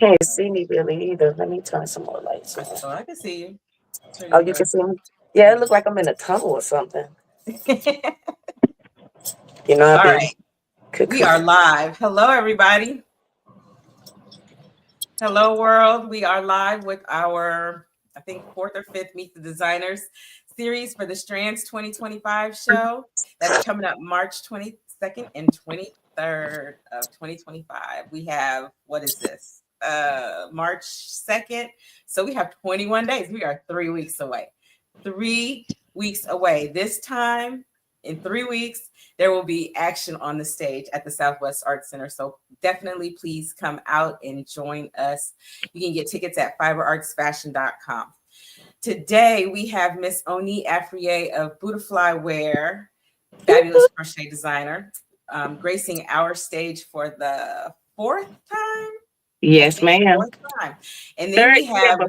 can't see me really either. Let me turn some more lights on. Oh, I can see you. Oh, Pretty you can good. see me? Yeah, it looks like I'm in a tunnel or something. You know, I've All been right. We are live. Hello, everybody. Hello, world. We are live with our, I think, fourth or fifth Meet the Designers series for the Strands 2025 show. That's coming up March 22nd and 23rd of 2025. We have, what is this? March 2nd. So we have 21 days. We are 3 weeks away. 3 weeks away. This time, in 3 weeks, there will be action on the stage at the Southwest Arts Center. So definitely please come out and join us. You can get tickets at fiberartsfashion.com. Today we have Miss Oni Afryae of BuddhaFly Wear, fabulous crochet designer, gracing our stage for the fourth time. Yes, ma'am. Fourth time. And then we have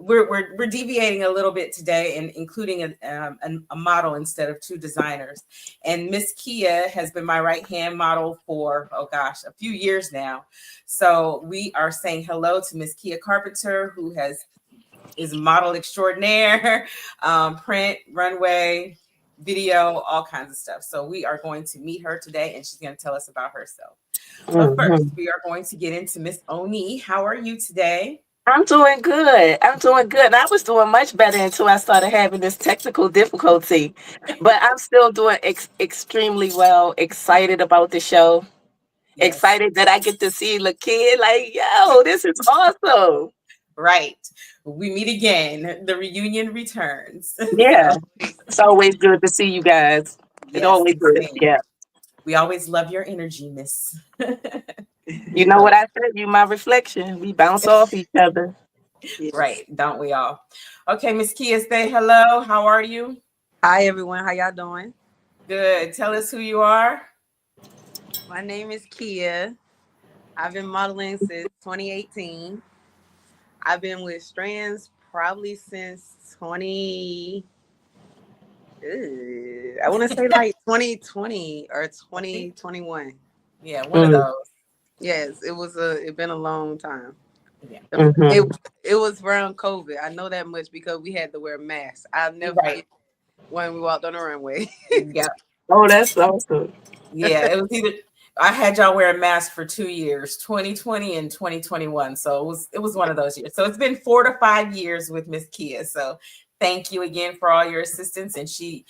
we're deviating a little bit today and including a model instead of two designers. And Miss Kia has been my right hand model for a few years now. So we are saying hello to Miss Kia Carpenter, who is model extraordinaire, print, runway, video, all kinds of stuff. So we are going to meet her today, and she's going to tell us about herself. But first, we are going to get into Miss Oni. How are you today? I'm doing good. I was doing much better until I started having this technical difficulty. But I'm still doing extremely well. Excited about the show. Yes. Excited that I get to see the kid. Like, yo, this is awesome. Right. We meet again. The reunion returns. Yeah. It's always good to see you guys. It's always good. Yeah. We always love your energy, miss. You know what I said? You my reflection. We bounce off each other. Yes. Right, don't we all? Okay, Miss Kia, say hello. How are you? Hi, everyone. How y'all doing? Good. Tell us who you are. My name is Kia. I've been modeling since 2018. I've been with Strands probably since I want to say like 2020 or 2021. Yeah, one of those. Yes, it's been a long time. Yeah. It was around COVID. I know that much because we had to wear masks. I'll never forget when we walked on the runway. Yeah. Oh, that's awesome. Yeah, it was either I had y'all wear a mask for 2 years, 2020 and 2021. So it was one of those years. So it's been 4 to 5 years with Miss Kia. So thank you again for all your assistance. And she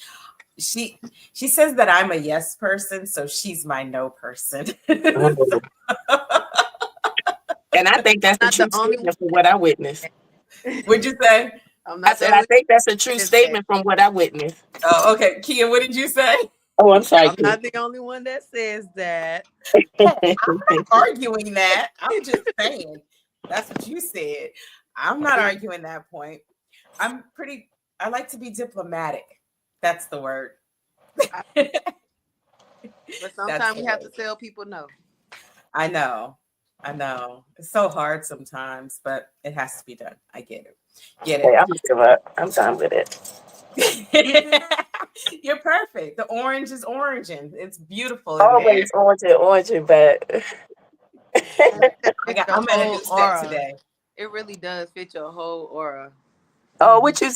says that I'm a yes person, so she's my no person. And I think that's the true statement from what I witnessed. What'd you say? I said I think that's a true statement from what I witnessed. Oh, okay. Kia, what did you say? Oh, I'm sorry. I'm not the only one that says that. I'm not arguing that. I'm just saying that's what you said. I'm not arguing that point. I like to be diplomatic. That's the word. But sometimes we have to tell people no. I know. It's so hard sometimes, but it has to be done. I get it. Hey, I'm gonna give up. I'm done with it. You're perfect. The orange is orange and it's beautiful. Always orange, but I'm at a new step today. It really does fit your whole aura. Oh, what you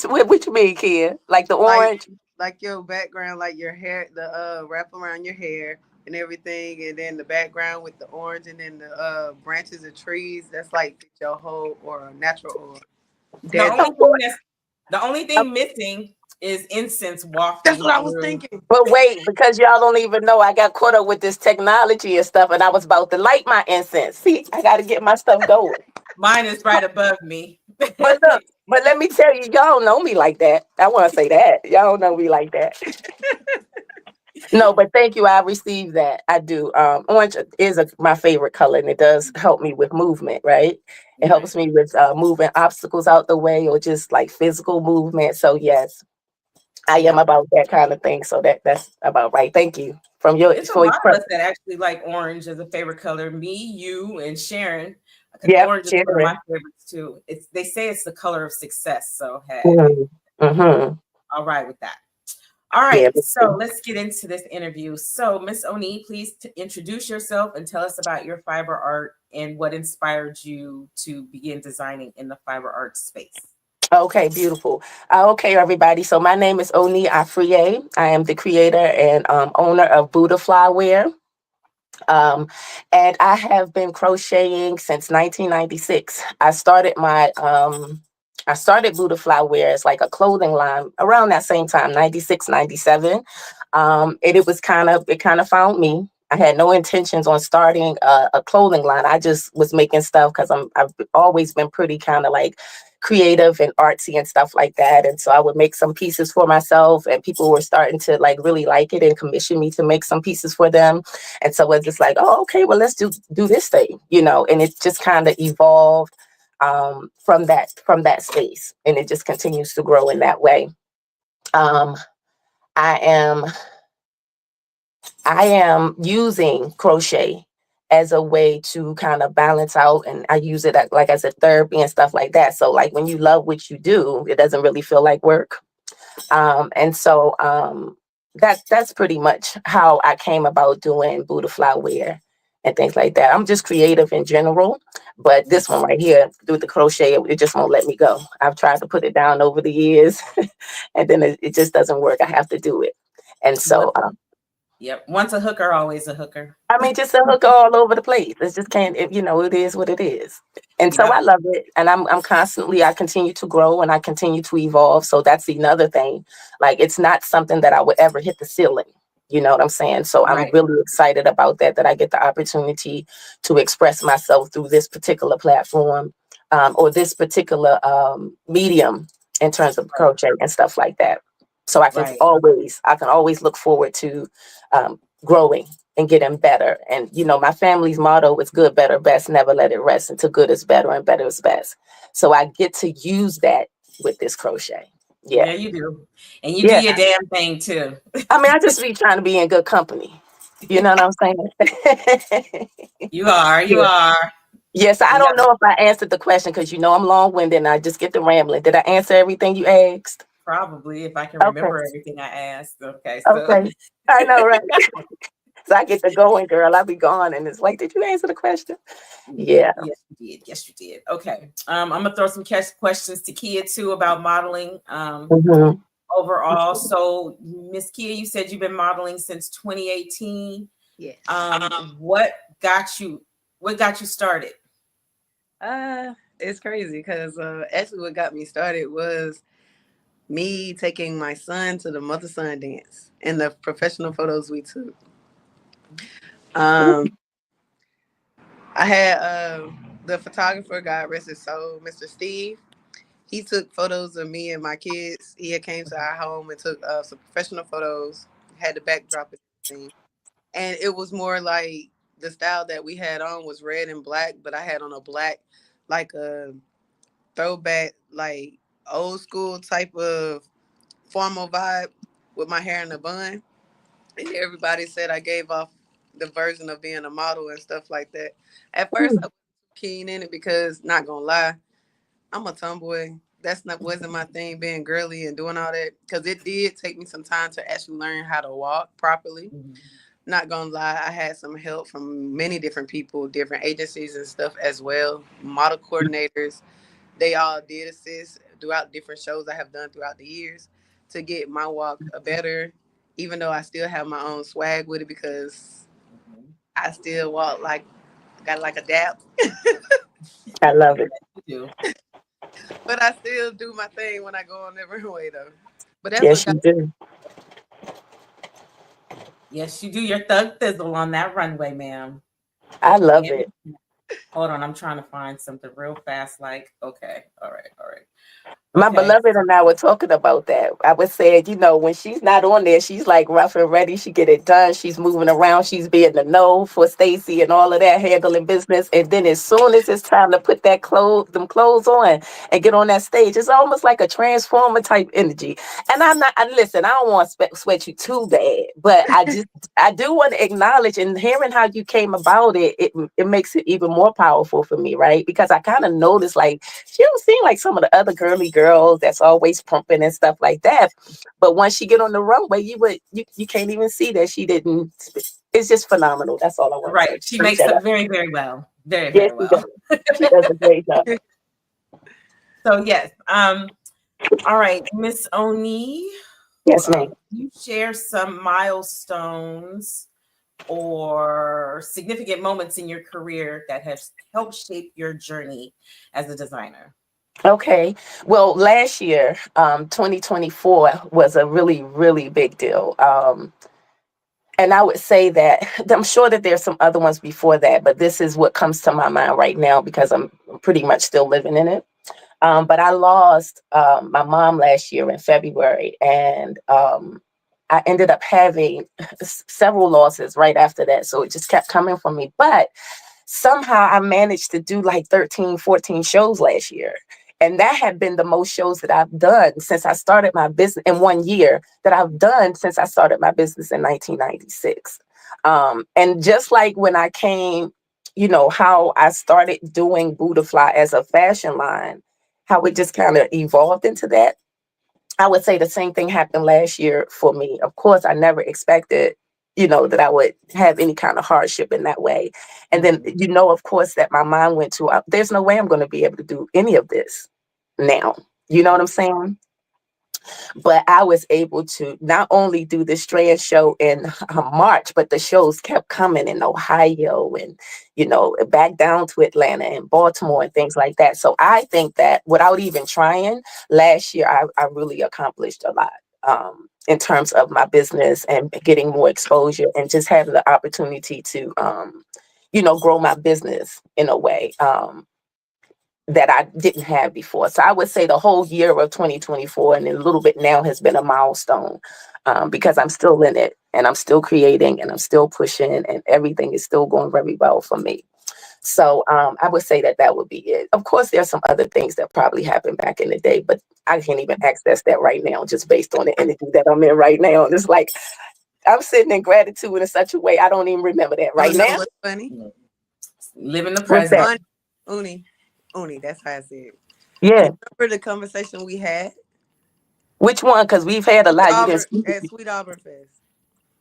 mean, Kia? Like the orange? Like your background, like your hair, the wrap around your hair and everything, and then the background with the orange and then the branches of trees. That's like fit your whole aura, natural aura. The only thing missing is incense wafting. That's what I was thinking. But wait, because y'all don't even know, I got caught up with this technology and stuff, and I was about to light my incense. See, I got to get my stuff going. Mine is right above me. But look, but let me tell you, y'all don't know me like that. I want to say that. Y'all don't know me like that. No, but thank you. I received that. I do. Orange is my favorite color, and it does help me with movement, right? It helps me with moving obstacles out the way or just like physical movement. So yes, I am about that kind of thing. So that's about right. Thank you. It's a lot of us that actually like orange as a favorite color. Me, you, and Sharon. Yeah, orange is one of my favorites too. They say it's the color of success. So hey, all right with that. All Yeah. right, so let's get into this interview. So, Miss Oni, please introduce yourself and tell us about your fiber art and what inspired you to begin designing in the fiber art space. Okay, beautiful. Okay, everybody. So my name is Oni Afryae. I am the creator and owner of BuddhaFly wear. And I have been crocheting since 1996. I started BuddhaFly wear as like a clothing line around that same time, 96, 97. And it kind of found me. I had no intentions on starting a clothing line. I just was making stuff because I've always been pretty kind of like creative and artsy and stuff like that. And so I would make some pieces for myself, and people were starting to like really like it and commission me to make some pieces for them. And so it's just like, oh, okay, well, let's do this thing, and it just kind of evolved from that space, and it just continues to grow in that way. Um, I am I am using crochet as a way to kind of balance out, and I use it like as a therapy and stuff like that. So like when you love what you do, it doesn't really feel like work. And so that's pretty much how I came about doing BuddhaFly wear and things like that. I'm just creative in general, but this one right here, do the crochet, it just won't let me go. I've tried to put it down over the years, and then it just doesn't work. I have to do it. And so Yep. Once a hooker, always a hooker. I mean, just a hook all over the place. It just can't, it is what it is. And so Yep. I love it. And I continue to grow and I continue to evolve. So that's another thing. Like, it's not something that I would ever hit the ceiling. You know what I'm saying? So I'm Right. really excited about that I get the opportunity to express myself through this particular platform, or this particular medium in terms of crochet and stuff like that. So I can Right. always look forward to growing and getting better. And my family's motto is good, better, best, never let it rest until good is better and better is best. So I get to use that with this crochet. Yeah, Yeah. you do. And you do Yeah. your damn thing too. I mean, I just be trying to be in good company. You know what I'm saying? You are. You Yeah. are. Yes, I You don't have know if I answered the question because I'm long-winded and I just get to rambling. Did I answer everything you asked? probably, if I can Okay. remember everything I asked. Okay. So Okay. I know, right? So I get to going, girl. I'll be gone. And it's like, did you answer the question? Yeah. Yes, you did. Yes, you did. Okay. I'm gonna throw some questions to Kia too about modeling. Mhm. Overall. So, Miss Kia, you said you've been modeling since 2018. Yes. What got you? What got you started? It's crazy because actually what got me started was me taking my son to the mother son dance and the professional photos we took. Um, I had the photographer, God rest his soul, Mr. Steve. He took photos of me and my kids. He had came to our home and took some professional photos. Had the backdrop and everything, and it was more like the style that we had on was red and black, but I had on a black, like a throwback, like old school type of formal vibe with my hair in a bun. And everybody said I gave off the version of being a model and stuff like that. At first, I wasn't keen in it because, not gonna lie, I'm a tomboy. That's not wasn't my thing, being girly and doing all that. Because it did take me some time to actually learn how to walk properly. Not gonna lie, I had some help from many different people, different agencies and stuff as well. Model coordinators, they all did assist throughout different shows I have done throughout the years to get my walk better, even though I still have my own swag with it because I still walk like got like a dap, I love it. You but I still do my thing when I go on the runway though. But that's what Yes, got you do. Yes, you do your thug thizzle on that runway, ma'am. I love And it. hold on, I'm trying to find something real fast. Like, okay, all right, all right. My Okay. beloved and I were talking about that. I was saying, when she's not on there, she's like rough and ready. She get it done. She's moving around. She's being the know for Stacie and all of that, handling business. And then as soon as it's time to put them clothes on and get on that stage, it's almost like a transformer type energy. And listen, I don't want to sweat you too bad, but I do want to acknowledge, and hearing how you came about it makes it even more powerful for me, right? Because I kind of noticed like she don't seem like some of the other the girly girl that's always pumping and stuff like that. But once she get on the runway, you can't even see that she didn't. It's just phenomenal. That's all I want to say. Right. She makes it very, very well. Very, Yes, very she well. does. She does a great job. So yes. All right, Miss Oni. Yes, ma'am. You share some milestones or significant moments in your career that have helped shape your journey as a designer. Okay. Well, last year, 2024 was a really, really big deal. And I would say that I'm sure that there's some other ones before that, but this is what comes to my mind right now because I'm pretty much still living in it. But I lost my mom last year in February, and I ended up having several losses right after that. So it just kept coming from me. But somehow I managed to do like 13, 14 shows last year. And that had been the most shows that I've done since I started my business in 1 year, that I've done since I started my business in 1996. And just like when I came, how I started doing BuddhaFly as a fashion line, how it just kind of evolved into that. I would say the same thing happened last year for me. Of course, I never expected, that I would have any kind of hardship in that way. And then, of course, that my mind went to, there's no way I'm going to be able to do any of this now. You know what I'm saying? But I was able to not only do the Strands show in March, but the shows kept coming in Ohio and, back down to Atlanta and Baltimore and things like that. So I think that without even trying, last year, I really accomplished a lot in terms of my business and getting more exposure and just having the opportunity to, grow my business in a way. That I didn't have before. So I would say the whole year of 2024 and a little bit now has been a milestone because I'm still in it and I'm still creating and I'm still pushing and everything is still going very well for me. So I would say that would be it. Of course, there's some other things that probably happened back in the day, but I can't even access that right now just based on the energy that I'm in right now. And it's like I'm sitting in gratitude in such a way I don't even remember that right now. What's funny? Live in the What's present. that? Uni, that's how I say it. Yeah. Remember the conversation we had? Which one? Because we've had a lot. At Sweet Auburn Fest.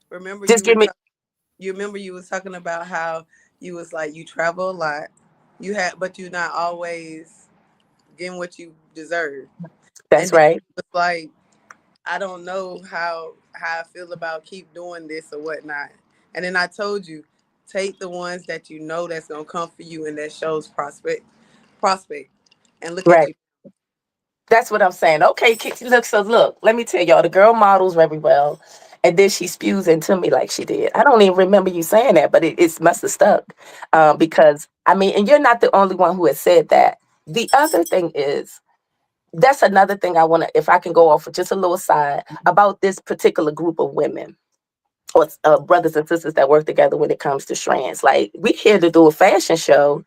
Remember Just give me. You remember you was talking about how you was like you travel a lot, but you're not always getting what you deserve. That's right. It's like I don't know how I feel about keep doing this or whatnot. And then I told you, take the ones that you know that's gonna come for you and that shows prospect, and look at you. That's what I'm saying. Okay, look, let me tell y'all, the girl models very well. And then she spews into me like she did. I don't even remember you saying that, but it must have stuck. Because, and you're not the only one who has said that. The other thing is, that's another thing I want to, if I can go off with just a little side about this particular group of women or brothers and sisters that work together when it comes to Strands. Like, we're here to do a fashion show.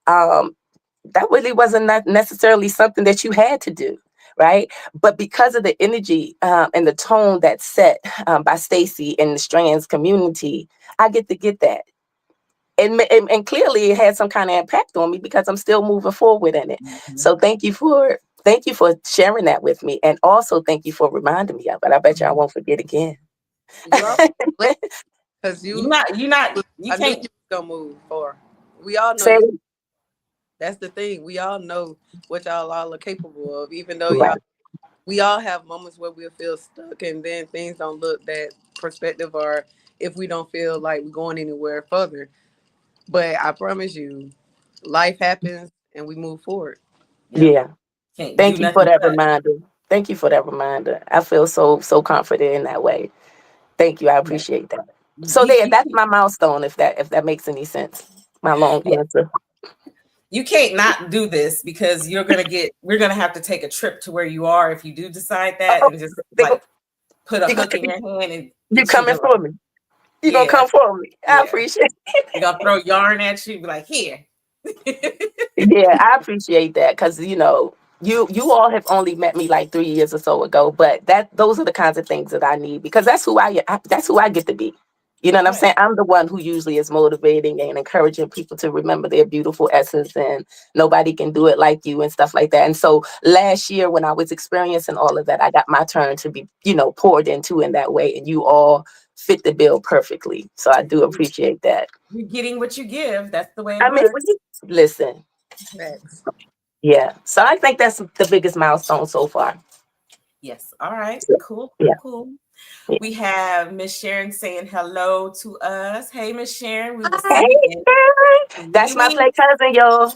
That really wasn't not necessarily something that you had to do, right? But because of the energy and the tone that's set by Stacie in the Strands community, I get that. And clearly it had some kind of impact on me because I'm still moving forward in it. Mm-hmm. So thank you for sharing that with me. And also thank you for reminding me of it. I bet you I won't forget again. Because you can't go move for. We all know that's the thing. We all know what y'all all are capable of, even though we all have moments where we'll feel stuck and then things don't look that perspective or if we don't feel like we're going anywhere further. But I promise you, life happens and we move forward. Yeah. Thank you for that reminder. Thank you for that reminder. I feel so confident in that way. Thank you. I appreciate that. So that's my milestone, if that makes any sense. My long answer. You can't not do this because we're gonna have to take a trip to where you are if you do decide that and just like put a hook in your hand and you coming for me. You gonna come for me. I appreciate it. You're gonna throw yarn at you, be like, here. Yeah, I appreciate that because you all have only met me like 3 years or so ago, but those are the kinds of things that I need because that's who I get to be. You know what I'm Right. saying? I'm the one who usually is motivating and encouraging people to remember their beautiful essence, and nobody can do it like you and stuff like that. And so last year when I was experiencing all of that, I got my turn to be, poured into in that way. And you all fit the bill perfectly. So I do appreciate that. You're getting what you give. That's the way it I mean, works. listen, Facts. yeah. So I think that's the biggest milestone so far. Yes. All right. So, Cool. yeah. Yeah. We have Miss Sharon saying hello to us. Hey, Miss Sharon. We will see Hey, you in Sharon. 3 That's my play weeks. cousin, y'all.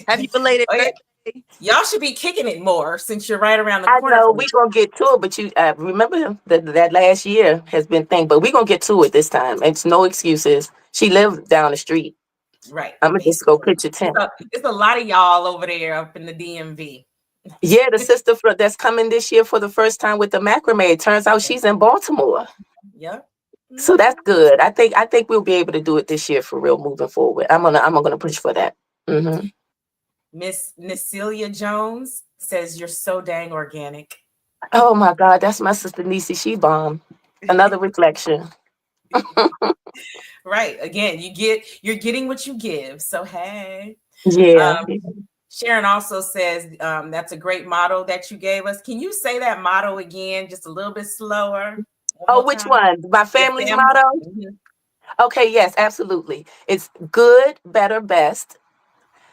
Happy belated Oh, yeah. birthday. Y'all should be kicking it more since you're right around the I corner know from we each gonna get to it, but you remember that last year has been thing, but we gonna get to it this time. It's no excuses. She lived down the street. other. Right. I'm gonna just go Basically. pitch a tent. It's a lot of y'all over there up in the DMV. Yeah, the sister that's coming this year for the first time with the macrame. It turns out she's in Baltimore, Yep. so that's good. I think we'll be able to do it this year for real moving forward. I'm gonna push for that. Hmm. Miss Necelia Jones says you're so dang organic. Oh my God, that's my sister Niecy. She bomb. Another reflection. Right. Again, you're getting what you give. So hey. Yeah. Sharon also says that's a great motto that you gave us. Can you say that motto again, just a little bit slower? One Oh, more which time. one? My Your family's family. motto? Okay, yes, absolutely. It's good, better, best.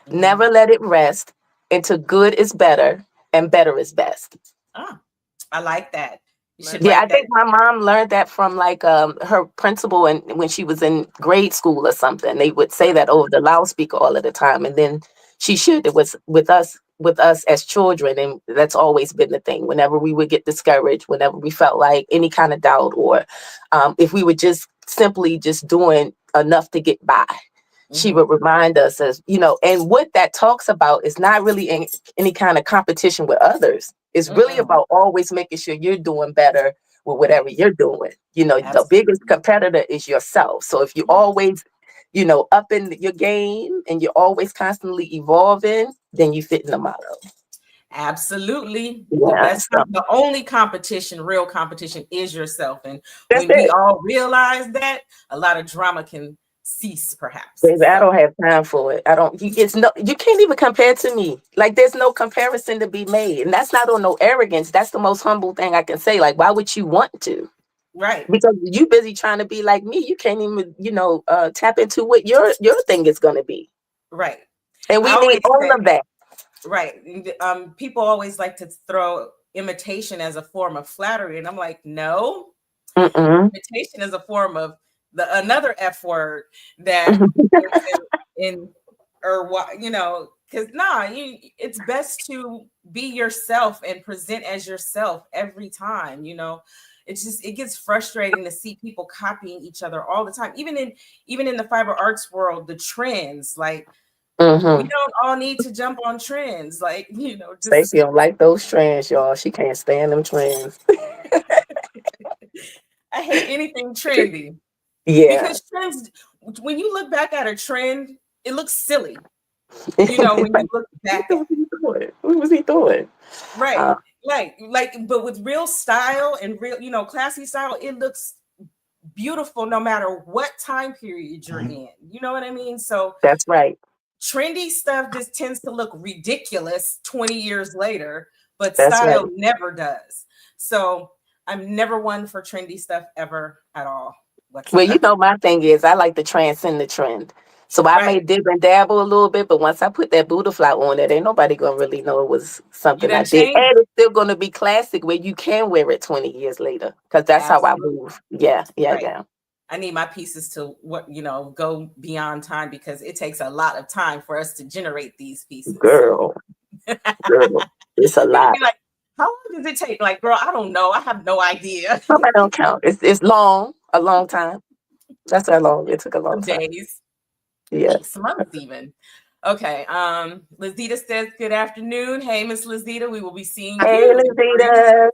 Never let it rest into good is better and better is best. Oh, I like that. You should Yeah, I write that. think my mom learned that from like her principal, and when she was in grade school or something. They would say that over the loudspeaker all of the time, and then she shared it with us as children, and that's always been the thing. Whenever we would get discouraged, whenever we felt like any kind of doubt, or if we were just simply just doing enough to get by, she would remind us, as and what that talks about is not really any kind of competition with others. It's really about always making sure you're doing better with whatever you're doing. The biggest Absolutely. competitor is yourself. So if you always, up in your game and you're always constantly evolving, then you fit in the motto. Absolutely. Yeah. So The only competition, real competition, is yourself. And that's when we it. all realize that, a lot of drama can cease, perhaps. Baby, I So don't have time for it. I don't. It's no. You can't even compare to me. Like there's no comparison to be made, and that's not on no arrogance. That's the most humble thing I can say. Like, why would you want to? right, Because you busy trying to be like me. You can't even, tap into what your thing is going to be, right. and I we need always all say, of that. right. People always like to throw imitation as a form of flattery, and I'm like, no, Mm-mm. imitation is a form of another F word that in or what because it's best to be yourself and present as yourself every time. It gets frustrating to see people copying each other all the time, even in the fiber arts world. The trends, like, we don't all need to jump on trends, like, just Stacie don't like those trends, y'all. She can't stand them trends. I hate anything trendy. Yeah. Because trends, when you look back at a trend, it looks silly. When you look back at it. What was he doing? Right. But with real style and real, classy style, it looks beautiful no matter what time period you're in. You know what I mean? So That's right. trendy stuff just tends to look ridiculous 20 years later, but That's right. style never does. So I'm never one for trendy stuff ever at all whatsoever. Well, my thing is I like to transcend the trend. So I may Right. dib and dabble a little bit, but once I put that BuddhaFly on it, ain't nobody gonna really know it was You something I done did. changed. And it's still gonna be classic where you can wear it 20 years later. Because that's how I Absolutely. move. Yeah, yeah, Right. yeah. I need my pieces to go beyond time, because it takes a lot of time for us to generate these pieces. Girl, it's a People lot. be like, how long does it take? Like, girl, I don't know. I have no idea. I don't count. It's long, a long time. That's how long it took. A long Some time. days, Yeah. weeks, months even. Okay. Lizita says, good afternoon. Hey, Miss Lizita, we will be seeing Hey, you in 3 weeks. Lizita.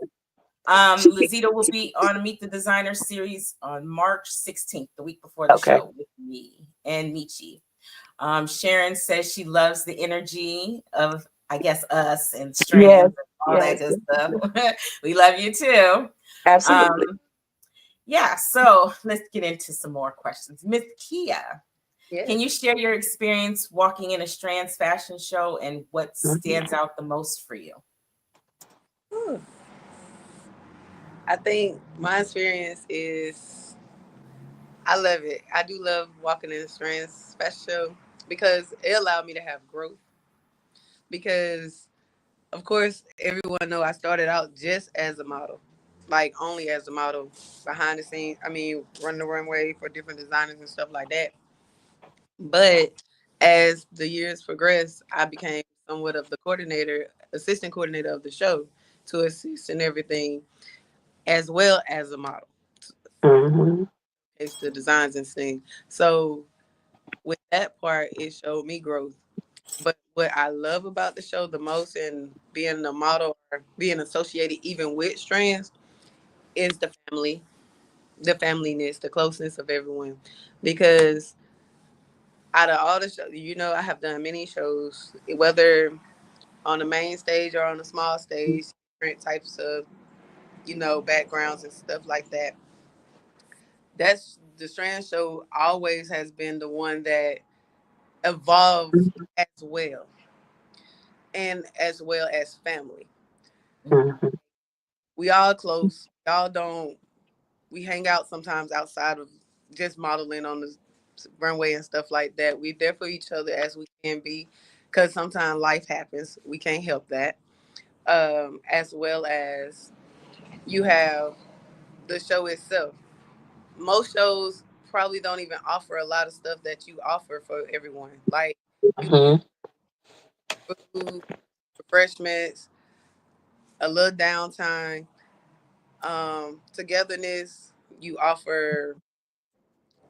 Lizita will be on Meet the Designer series on March 16th, the week before the show, with me and Michi. Sharon says she loves the energy of, I guess, us and Strands and all that good stuff. We love you too. Absolutely. Yeah, so let's get into some more questions. Miss Kia, Yeah. can you share your experience walking in a Strands fashion show and what stands out the most for you? Whew. I think my experience is I love it. I do love walking in the Strands fashion show because it allowed me to have growth. Because of course, everyone know I started out just as a model, like only as a model behind the scenes. I mean, running the runway for different designers and stuff like that. But as the years progressed, I became somewhat of the coordinator, assistant coordinator of the show to assist in everything, as well as a model. Mm-hmm. It's the designs and things. So with that part, it showed me growth. But what I love about the show the most and being a model or being associated even with Strands is the familyness, the closeness of everyone. Because out of all the shows, I have done many shows, whether on the main stage or on the small stage, different types of, backgrounds and stuff like that. That's the Strand show always has been the one that evolved as well and as well as family. Mm-hmm. We all close. Y'all don't. We hang out sometimes outside of just modeling on the runway and stuff like that. We there for each other as we can be, because sometimes life happens. We can't help that. As well as you have the show itself. Most shows probably don't even offer a lot of stuff that you offer for everyone, like Mm-hmm. food, refreshments, a little downtime, togetherness. You offer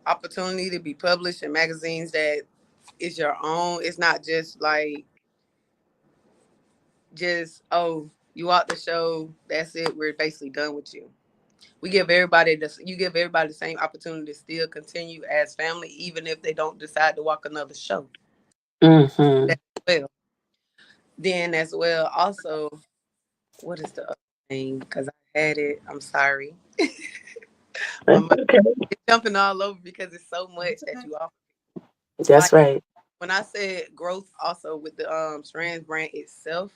opportunity to be published in magazines that is your own. It's not just like you out the show. That's it. We're basically done with you. We give everybody you give everybody the same opportunity to still continue as family, even if they don't decide to walk another show. Mm-hmm. As well. Then as well, also, what is the other thing? Because I had it. I'm sorry. My mind Okay. is jumping all over because it's so much It's that okay. you offer. That's Like right. when I said growth, also with the Strands brand itself,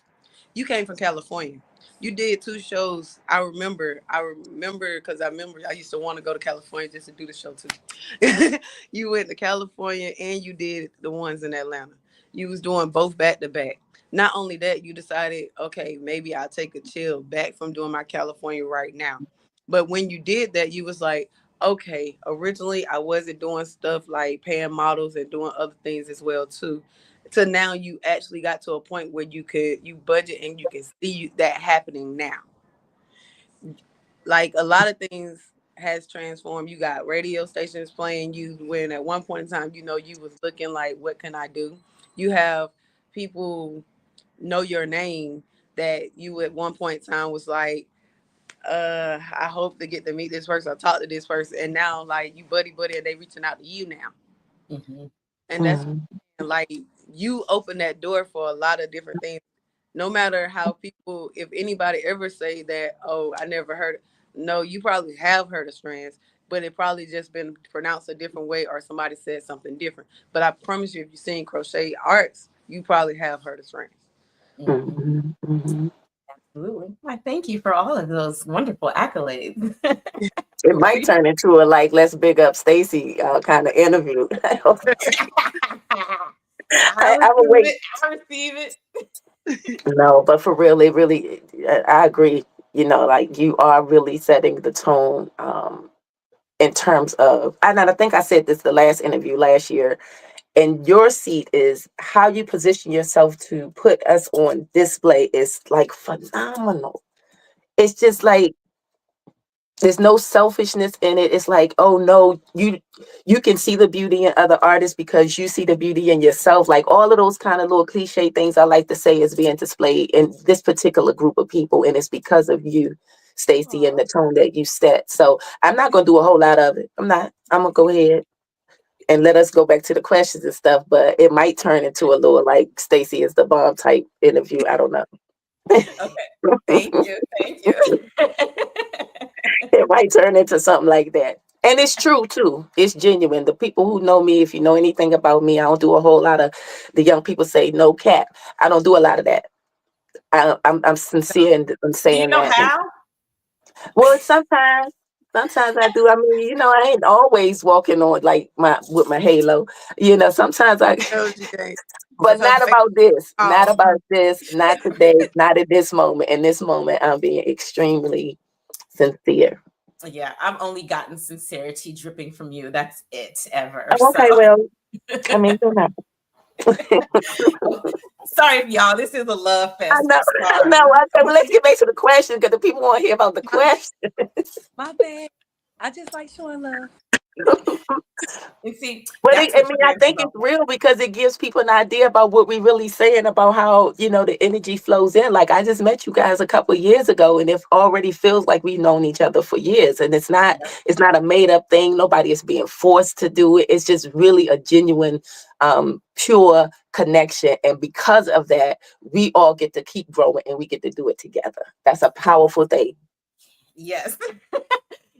you came from California. You did two shows. I remember because I remember I used to want to go to California just to do the show too. You went to California and you did the ones in Atlanta. You was doing both back to back. Not only that, you decided, okay, maybe I'll take a chill back from doing my California right now. But when you did that, you was like, okay, originally I wasn't doing stuff like paying models and doing other things as well too. So now you actually got to a point where you budget and you can see that happening now. Like a lot of things has transformed. You got radio stations playing you when at one point in time, you was looking like, what can I do? You have people know your name that you at one point in time was like, I hope to get to meet this person or talk to this person. And now like you buddy and they reaching out to you now. Mhm. And that's Mm-hmm. like you open that door for a lot of different things. No matter how people, if anybody ever say that, oh, I never heard it. No, you probably have heard of Strands, but it probably just been pronounced a different way or somebody said something different. But I promise you, if you've seen Crochet Arts, you probably have heard of Strands. Mhm. Mm-hmm. Mm-hmm. Absolutely. I thank you for all of those wonderful accolades. It You might appreciate turn into a like let's big up Stacie kind of interview. I I will receive wait. it. I receive it. No, but for real, it really. I agree. Like you are really setting the tone. In terms of, and I think I said this the last interview last year. And your seat is how you position yourself to put us on display is like phenomenal. It's just like there's no selfishness in it. It's like, oh no, you can see the beauty in other artists because you see the beauty in yourself. Like all of those kind of little cliche things I like to say is being displayed in this particular group of people, and it's because of you, Stacie, and Aw. the tone that you set. So I'm not gonna do a whole lot of it. I'm not. I'm gonna go ahead and let us go back to the questions and stuff, but it might turn into a little like Stacie is the bomb type interview. I don't know. Okay. Thank you. Thank you. It it might turn into something like that. And it's true too. It's genuine. The people who know me, if you know anything about me, I don't do a whole lot of, the young people say no cap. I don't do a lot of that. I'm sincere in Do you saying know that. how? Well, sometimes I do. I mean, I ain't always walking on like with my halo. Sometimes I, No, she ain't. but Because her not face about this. Not off. about this. Not today. Not at this moment. In this moment, I'm being extremely sincere. Yeah, I've only gotten sincerity dripping from you. That's it ever. Oh, So okay, well, I mean, sorry, y'all. This is a love I fest. know. I'm I know. sorry. Okay, well, let's get back to the question because the people want to hear about the question. My bad. I just like showing love. And see, But that's I what mean, I trans think about. it's real because it gives people an idea about what we really saying about how the energy flows in. Like I just met you guys a couple of years ago, and it already feels like we've known each other for years. And it's not a made up thing. Nobody is being forced to do it. It's just really a genuine, pure connection. And because of that, we all get to keep growing and we get to do it together. That's a powerful thing. Yes.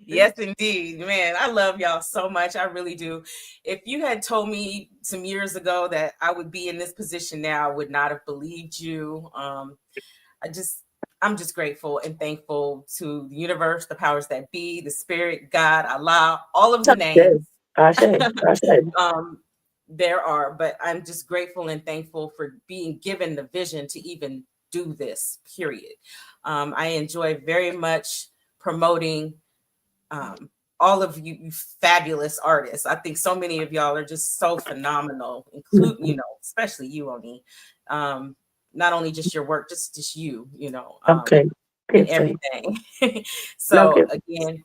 Yes, indeed. Man, I love y'all so much. I really do. If you had told me some years ago that I would be in this position now, I would not have believed you. I'm just grateful and thankful to the universe, the powers that be, the spirit, God, Allah, all of the names. I say. There are, but I'm just grateful and thankful for being given the vision to even do this, period. I enjoy very much promoting all of you fabulous artists. I think so many of y'all are just so phenomenal, including, especially you, Oni. Not only just your work, just you, Okay. and Good thing. everything. No, So good. again,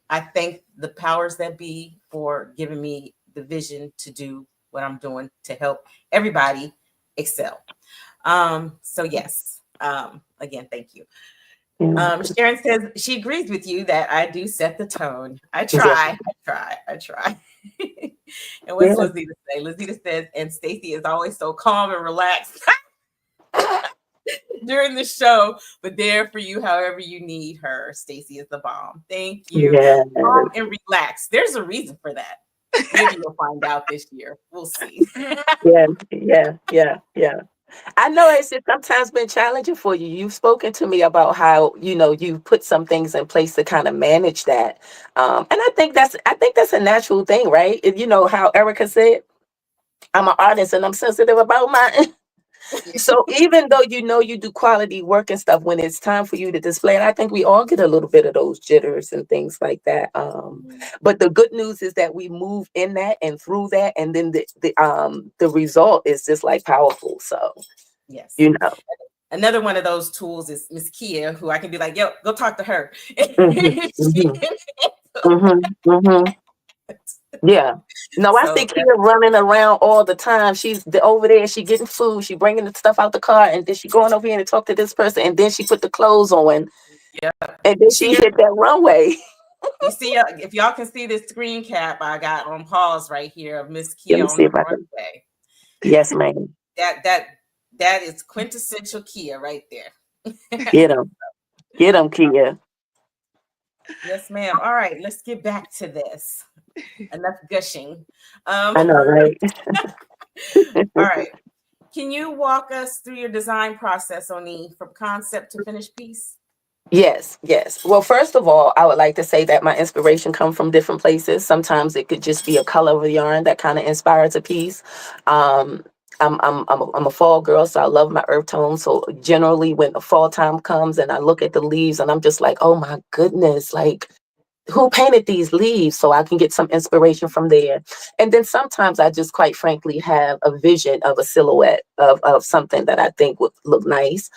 I thank the powers that be for giving me the vision to do what I'm doing to help everybody excel. So yes, again, thank you. Sharon says she agrees with you that I do set the tone. I try. And what's Yeah. Lizita say? Lizita says, and Stacie is always so calm and relaxed during the show, but there for you however you need her. Stacie is the bomb. Thank you. Yeah. Calm and relaxed. There's a reason for that. Maybe you'll find out this year. We'll see. Yeah. I know it's just sometimes been challenging for you. You've spoken to me about how, you put some things in place to kind of manage that. And I think that's a natural thing, right? How Erica said, I'm an artist and I'm sensitive about mine. So even though you do quality work and stuff, when it's time for you to display it, I think we all get a little bit of those jitters and things like that. But the good news is that we move in that and through that, and then the result is just like powerful. So yes. Another one of those tools is Miss Kia, who I can be like, yo, go talk to her. Yeah. No, I see Kia running around all the time. She's over there. She getting food. She bringing the stuff out the car, and then she going over here and talk to this person, and then she put the clothes on. Yeah. And then she hit that runway. You see, if y'all can see this screen cap I got on pause right here of Miss Kia on the runway. Yes, ma'am. That is quintessential Kia right there. Get them, Kia. Yes, ma'am. All right, let's get back to this. Enough gushing. I know, right? All right. Can you walk us through your design process, Oni, from concept to finished piece? Yes. Well, first of all, I would like to say that my inspiration comes from different places. Sometimes it could just be a color of a yarn that kind of inspires a piece. I'm a fall girl, so I love my earth tones. So generally, when the fall time comes and I look at the leaves, and I'm just like, oh my goodness, like, who painted these leaves? So I can get some inspiration from there. And then sometimes I just quite frankly have a vision of a silhouette of something that I think would look nice.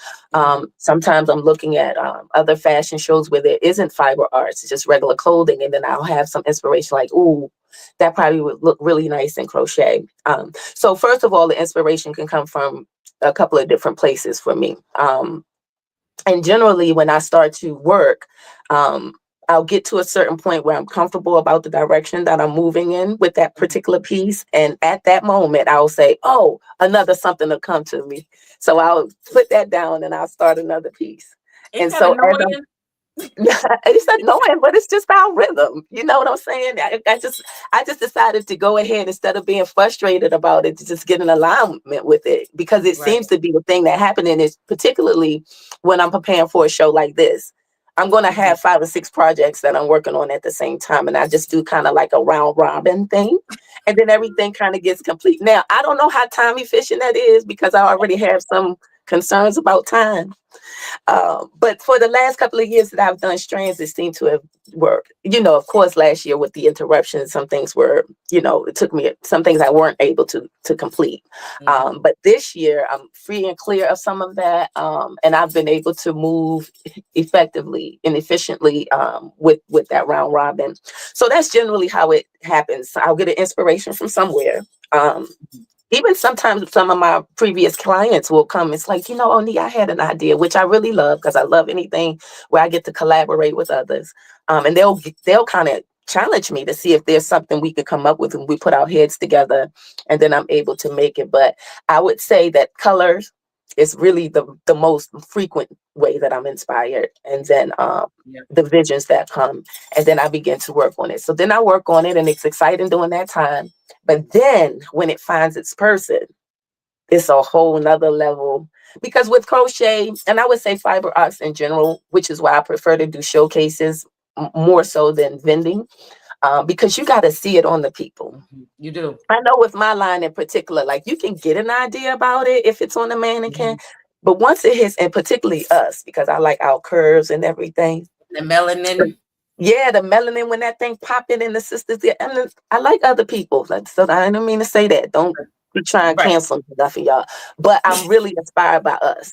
Sometimes I'm looking at other fashion shows where there isn't fiber arts, it's just regular clothing. And then I'll have some inspiration like, ooh, that probably would look really nice in crochet. So first of all, the inspiration can come from a couple of different places for me. And generally when I start to work, I'll get to a certain point where I'm comfortable about the direction that I'm moving in with that particular piece. And at that moment, I'll say, oh, another something will come to me. So I'll put that down and I'll start another piece. Isn't And that so annoying? It's annoying, but it's just our rhythm. You know what I'm saying? I just decided to go ahead instead of being frustrated about it, to just get in alignment with it because it Right. seems to be the thing that happened. And it's particularly when I'm preparing for a show like this. I'm going to have 5 or 6 projects that I'm working on at the same time. And I just do kind of like a round robin thing. And then everything kind of gets complete. Now, I don't know how time efficient that is because I already have some concerns about time. But for the last couple of years that I've done Strands, it seemed to have worked. Of course, last year with the interruptions, some things were, it took me some things I weren't able to complete. But this year, I'm free and clear of some of that, and I've been able to move effectively and efficiently with that round robin. So that's generally how it happens. I'll get an inspiration from somewhere. Even sometimes some of my previous clients will come. It's like, Oni, I had an idea, which I really love because I love anything where I get to collaborate with others. And they'll kind of challenge me to see if there's something we could come up with, and we put our heads together, and then I'm able to make it. But I would say that colors is really the most frequent way that I'm inspired. And then the visions that come, and then I begin to work on it. So then I work on it, and it's exciting during that time. But then when it finds its person, it's a whole nother level. Because with crochet, and I would say fiber arts in general, which is why I prefer to do showcases more so than vending, because you got to see it on the people. You do. I know with my line in particular, like you can get an idea about it if it's on the mannequin, but once it hits, and particularly us, because I like our curves and everything. The melanin. Yeah, the melanin when that thing popping in the sisters. And I like other people. So I didn't mean to say that. Don't be trying to cancel nothing, y'all. But I'm really inspired by us.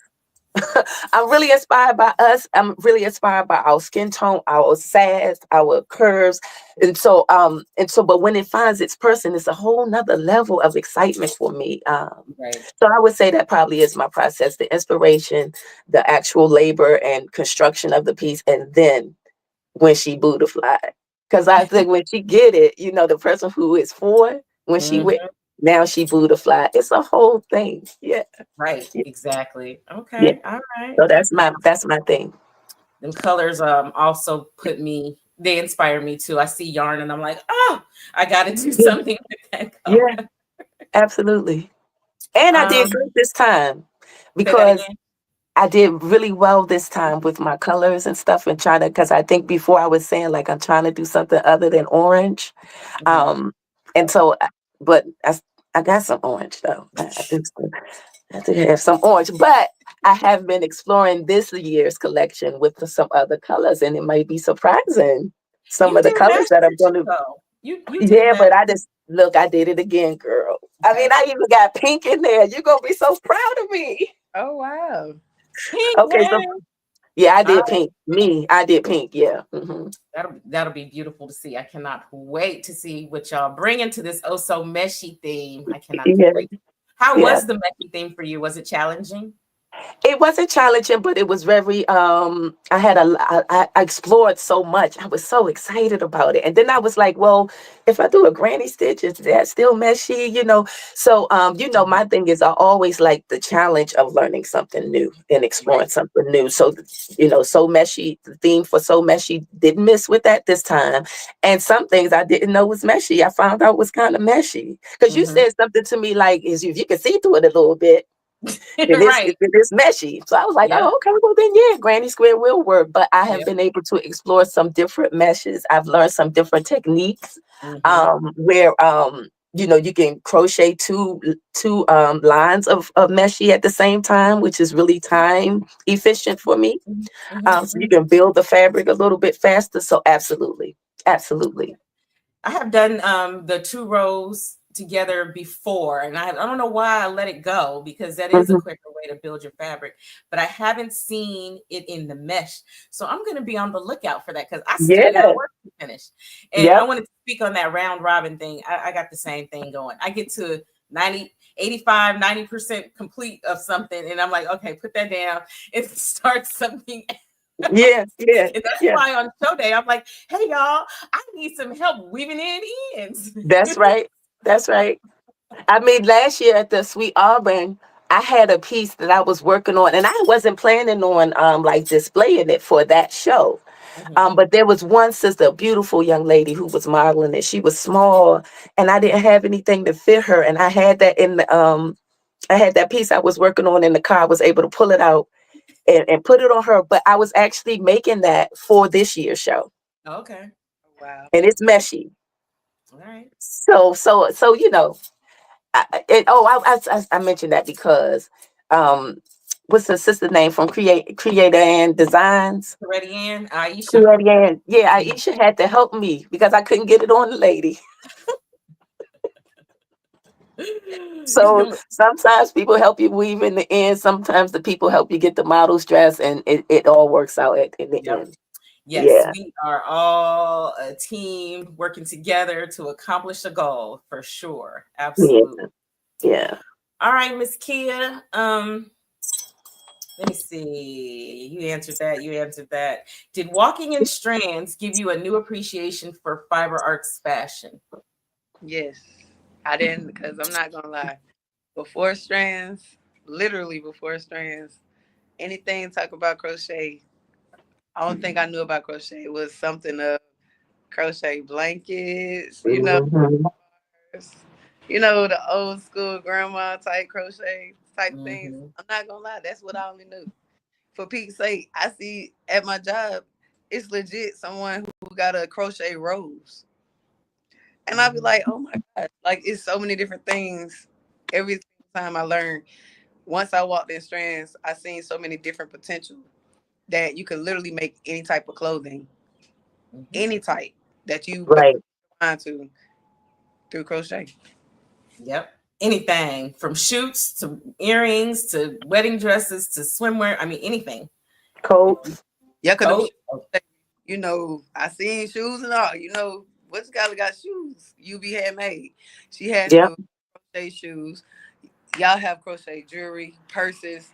I'm really inspired by us. I'm really inspired by our skin tone, our sass, our curves. But when it finds its person, it's a whole nother level of excitement for me. So I would say that probably is my process, the inspiration, the actual labor and construction of the piece, and then when she BuddhaFly. Because I think when she get it, the person who is for, when she went, now she BuddhaFly. It's a whole thing. Yeah. Right. Exactly. Yeah. Okay. All right. So that's my thing. Them colors also they inspire me too. I see yarn and I'm like, oh, I gotta do something with that color. Yeah, absolutely. And I did good this time because I did really well this time with my colors and stuff, and because I think before I was saying like I'm trying to do something other than orange. And so, but I got some orange though. I have to have some orange, but I have been exploring this year's collection with some other colors, and it might be surprising. Some of the colors that I'm going to. Yeah, but I did it again, girl. Okay. I mean, I even got pink in there. You're going to be so proud of me. Oh, wow. Pink, okay, so yeah, I did pink. I did pink, yeah. That'll be beautiful to see. I cannot wait to see what y'all bring into this oh so meshy theme. I cannot wait. How was the meshy theme for you? Was it challenging? It wasn't challenging, but it was very, I explored so much. I was so excited about it. And then I was like, well, if I do a granny stitch, is that still meshy? So, my thing is I always like the challenge of learning something new and exploring something new. So, so meshy, the theme for so meshy didn't miss with that this time. And some things I didn't know was meshy. I found out was kind of meshy because you said something to me like, if you can see through it a little bit. It's meshy. So I was like, oh, okay, well then, yeah, granny square will work. But I have been able to explore some different meshes. I've learned some different techniques where, you can crochet two lines of meshy at the same time, which is really time efficient for me. So you can build the fabric a little bit faster. So absolutely. I have done the 2 rows together before, and I don't know why I let it go because that is a quicker way to build your fabric, but I haven't seen it in the mesh, so I'm going to be on the lookout for that because I still got work to finish. And I wanted to speak on that round robin thing. I got the same thing going. I get to 90% complete of something, and I'm like, okay, put that down and start something else. Yeah. And that's why on show day I'm like, hey y'all, I need some help weaving in ends. That's right. I mean, last year at the Sweet Auburn, I had a piece that I was working on, and I wasn't planning on like displaying it for that show. Mhm. But there was one sister, a beautiful young lady who was modeling it. She was small and I didn't have anything to fit her. And I had that in the I had that piece I was working on in the car. I was able to pull it out and put it on her. But I was actually making that for this year's show. Okay. Wow. And it's meshy. All right. So you know, I mentioned that because what's the sister name from Creator and Designs? Ready, Ann? Aisha. Creator and yeah, Aisha had to help me because I couldn't get it on the lady. So sometimes people help you weave in the end. Sometimes the people help you get the model's dress, and it all works out in the Yep. end. Yes, Yeah, we are all a team working together to accomplish a goal for sure. yeah, Absolutely. yeah. All right, Miss Kia. Let me see. You answered that. You answered that. Did walking in Strands give you a new appreciation for fiber arts fashion? Yes. I didn't, because I'm not gonna lie. Before Strands, literally before Strands, anything talk about crochet, I don't think I knew about crochet. It was something of crochet blankets, Mhm. the old school grandma type crochet type things. Mm-hmm. I'm not gonna lie, that's what I only knew. For Pete's sake, I see at my job, it's legit someone who got a crochet rose. And I'll be like, oh my God. Like, it's so many different things. Every time I learn, once I walked in Strands, I seen so many different potential that you could literally make any type of clothing, Mm-hmm. any type that you put Right. your mind to through crochet. Yep. Anything from shoots to earrings to wedding dresses to swimwear. I mean, anything. Coats. Yeah, because Coat. I seen shoes and all. What's got shoes? UB handmade. She had Yep. the crochet shoes. Y'all have crochet jewelry, purses,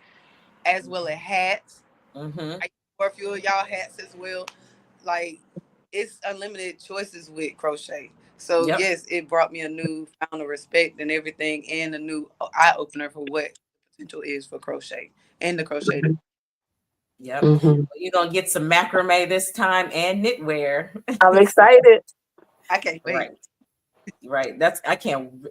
as well as hats. Mm-hmm. Or a few of y'all hats as well. Like, it's unlimited choices with crochet. So Yep. yes, it brought me a new found of respect and everything, and a new eye opener for what potential is for crochet and the crochet. Yep. Hmm. You're gonna get some macrame this time and knitwear. I'm excited. I can't wait. Right. Right.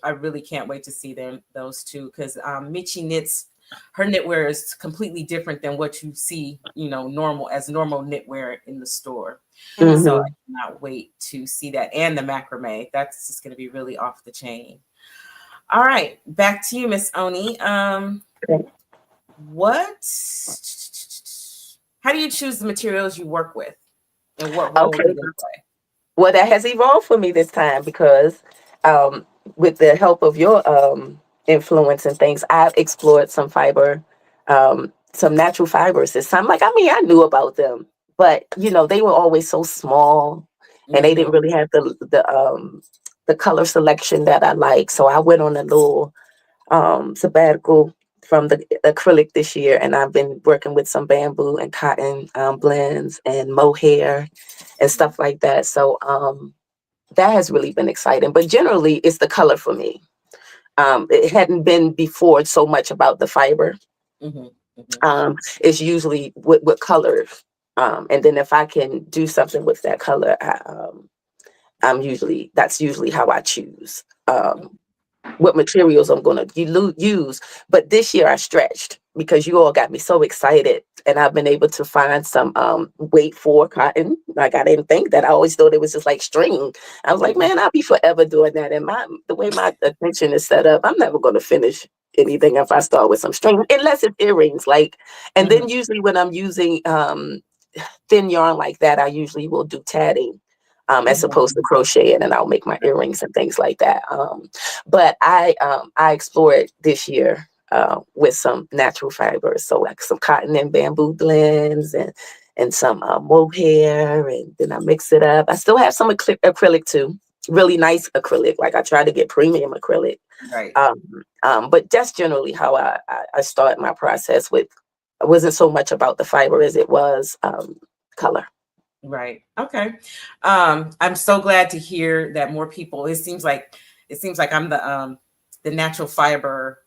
I really can't wait to see those two, because Michi knits, her knitwear is completely different than what you see, normal knitwear in the store. So I Hmm. cannot wait to see that, and the macrame. That's just gonna be really off the chain. All right, back to you, Miss Oni. What how do you choose the materials you work with, and what role Okay. do they play? Well, that has evolved for me this time because um, with the help of your influence and things, I've explored some natural fibers this time. Like, I mean, I knew about them, but they were always so small, and they Mm-hmm. didn't really have the color selection that I like. So I went on a little sabbatical from the acrylic this year, and I've been working with some bamboo and cotton blends and mohair and stuff like that. So that has really been exciting. But generally, it's the color for me. It hadn't been before so much about the fiber. Mm-hmm. Mm-hmm. It's usually with colors. And then if I can do something with that color, that's usually how I choose what materials I'm going to use. But this year I stretched because you all got me so excited, and I've been able to find some weight for cotton. Like, I didn't think that. I always thought it was just like string. I was like, man, I'll be forever doing that. And the way my attention is set up, I'm never going to finish anything if I start with some string, unless it's earrings. Like, and Mm-hmm. then usually when I'm using thin yarn like that, I usually will do tatting. As opposed to crochet, and then I'll make my earrings and things like that. But I explored this year with some natural fibers, so like some cotton and bamboo blends and some mohair, and then I mix it up. I still have some acrylic too, really nice acrylic. Like, I try to get premium acrylic. Right. But that's generally how I start my process with. It wasn't so much about the fiber as it was color. Right. Okay. I'm so glad to hear that more people. It seems like I'm the natural fiber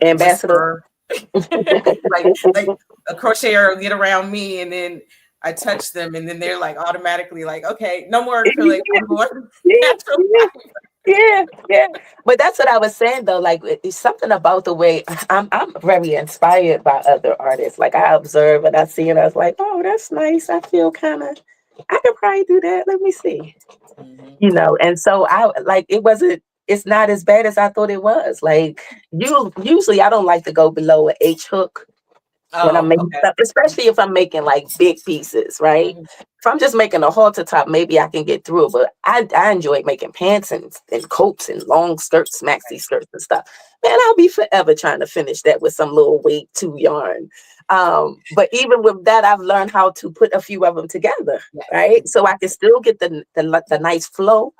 Ambassador. whisperer. like a crocheter will get around me, and then I touch them and then they're like automatically like, okay, no more acrylic, I'm going Yeah, natural yeah, fiber. yeah, yeah. But that's what I was saying though. Like it's something about the way I'm very inspired by other artists. Like I observe and I see and I was like, oh, that's nice. I feel kind of I could probably do that. Let me see. Mhm. And so I like it's not as bad as I thought it was. Like usually I don't like to go below an H hook when I'm Oh, making okay. stuff, especially if I'm making like big pieces, right? Mhm. If I'm just making a halter top, maybe I can get through it. But I enjoy making pants and coats and long skirts, maxi skirts and stuff. Man, I'll be forever trying to finish that with some little weight 2 yarn. But even with that, I've learned how to put a few of them together, Yes, right? So I can exactly. still get the nice flow.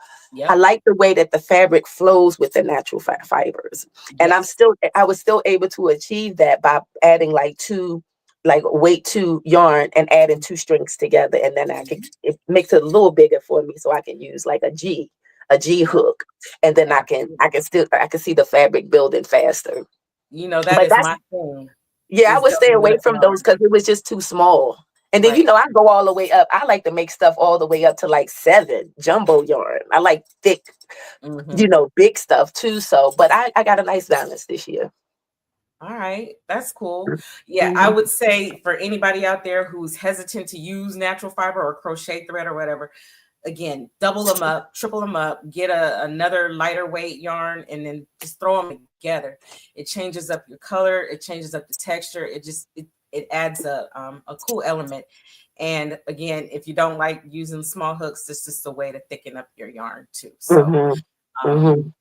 I Yep. like the way that the fabric flows with the natural fibers. And Yes. I was still able to achieve that by adding like weight 2 yarn and adding 2 strings together. And then it makes it a little bigger for me. So I can use like a G Yep. hook. And then Absolutely. I can see the fabric building faster. You know, that But is that's, my thing yeah, I is would stay doubling away up from those yarn. because it was just too small. And then, Right. I go all the way up. I like to make stuff all the way up to like 7 jumbo yarn. I like thick, Hmm. big stuff too. So, but I got a nice balance this year. All right, that's cool. Yeah, I Mhm. would say for anybody out there who's hesitant to use natural fiber or crochet thread or whatever, again, double them up, triple them up, get another lighter weight yarn, and then just throw them together. It changes up your color, it changes up the texture. It adds a cool element. And again, if you don't like using small hooks, this is a way to thicken up your yarn too. So Mhm. um, Mhm.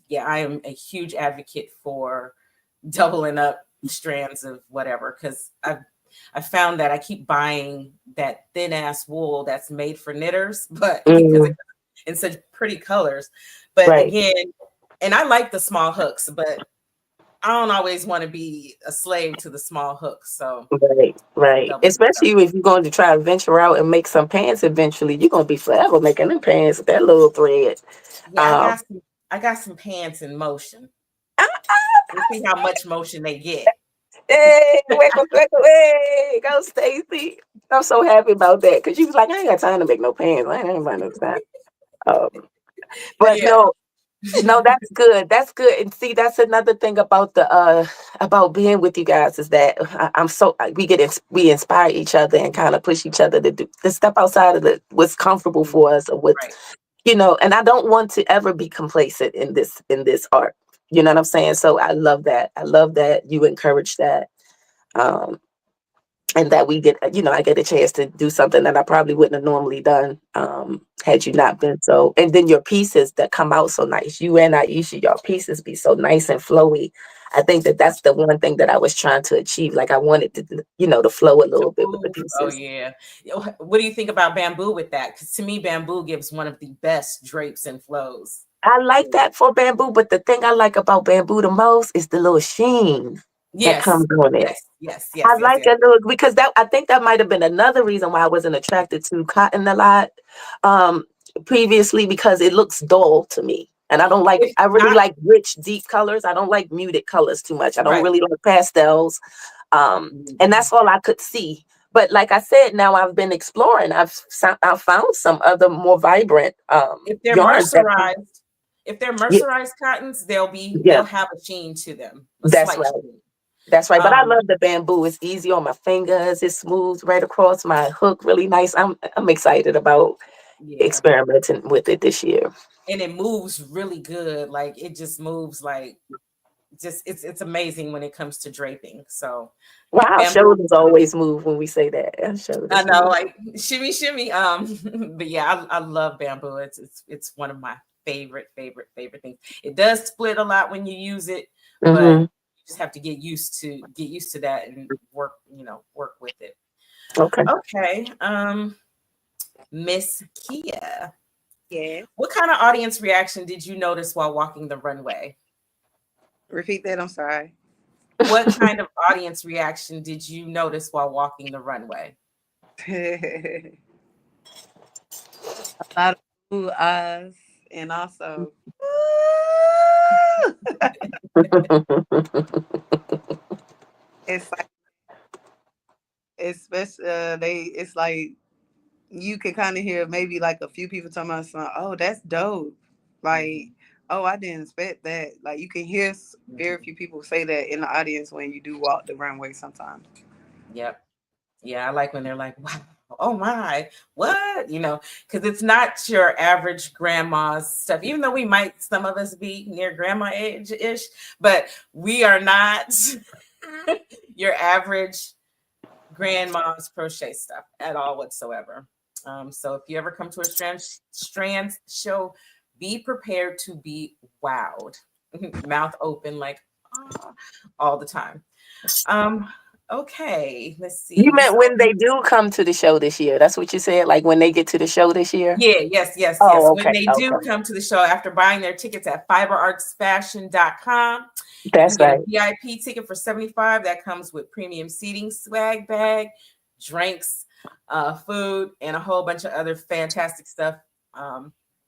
yeah, I am a huge advocate for doubling up strands of whatever because I found that I keep buying that thin ass wool that's made for knitters, but because Mhm. it's in such pretty colors. But Right. again, and I like the small hooks, but I don't always want to be a slave to the small hooks. So Right. Right. double it up. Especially if you're going to try to venture out and make some pants eventually, you're gonna be forever making them pants with that little thread. Yeah, Um, I got some pants in motion. ah, We'll see how much motion they get. hey, hey, go Stacy. I'm so happy about that because you was like, I ain't got time to make no pants. I ain't got no time. Um, but Yeah. no, that's good. That's good. And see, that's another thing about the about being with you guys is that I'm so we inspire each other and kind of push each other to step outside of what's comfortable for us or what's Right. and I don't want to ever be complacent in this art. You know what I'm saying? So I love that. I love that you encourage that. Um, and that we get I get a chance to do something that I probably wouldn't have normally done had you not been so. And then your pieces that come out so nice, you and Aisha, your pieces be so nice and flowy. I think that that's the one thing that I was trying to achieve. Like I wanted to to flow a To little bit with the move. Oh pieces. yeah. What do you think about bamboo with that? Because to me, bamboo gives one of the best drapes and flows. I like that for bamboo, but the thing I like about bamboo the most is the little sheen that Yes. comes on it. Yes. Yes. I Yes. Yes. like Yes. a little because that I think that might have been another reason why I wasn't attracted to cotton a lot um previously because it looks dull to me. And If I really not like rich, deep colors. I don't like muted colors too much. I don't right. really like pastels. And Mhm. that's all I could see. But like I said, now I've been exploring. I've found some other more vibrant If they're yarns that mercerized, if they're yeah, mercerized cottons, yeah, they'll have a sheen to them, a that's slight right. sheen. That's right. But I Um, love the bamboo. It's easy on my fingers. It's smooth right across my hook, really nice. I'm excited about yeah. experimenting with it this year. And it moves really good. Like it just moves like just it's amazing when it comes to draping. So yeah, Wow, bamboo. shoulders always move when we say that. I Shoulders know, move. like shimmy, shimmy. But yeah, I love bamboo. It's one of my favorite things. It does split a lot when you use it, but Hmm. you just have to get used to that and work, work with it. Okay. Okay, Miss Kia, Yeah. what kind of audience reaction did you notice while walking the runway? Repeat that. I'm sorry. What kind of audience reaction did you notice while walking the runway? A lot of blue eyes and also it's like especially that's it's like you can kind of hear maybe like a few people talking about something, oh, that's dope. Like, oh, I didn't expect that. Like you can hear very few people say that in the audience when you do walk the runway sometimes. Yep. Yeah, I like when they're like, wow, oh my, what? You know, because it's not your average grandma's stuff, even though we might, some of us be near grandma age-ish, but we are not your average grandma's crochet stuff at all whatsoever. So if you ever come to a Strands show, be prepared to be wowed, mouth open, like all the time. Okay, let's see. You meant when they do come to the show this year. That's what you said? Like when they get to the show this year? Yeah, yes. Oh, When okay. they do Okay. come to the show after buying their tickets at fiberartsfashion.com, you That's can get right. a VIP ticket for $75. That comes with premium seating, swag bag, drinks, food, and a whole bunch of other fantastic stuff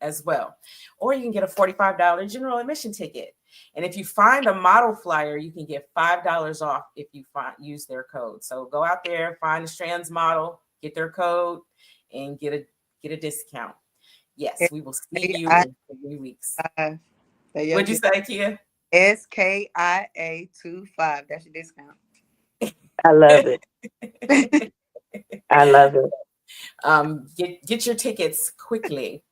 as well. Or you can get a $45 general admission ticket. And if you find a model flyer, you can get $5 off if you use their code. So go out there, find a Strands model, get their code, and get a discount. Yes, we will see you in 3 weeks. What'd you say, Kia? SKIA25. That's your discount. I love it. I love it. Get your tickets quickly.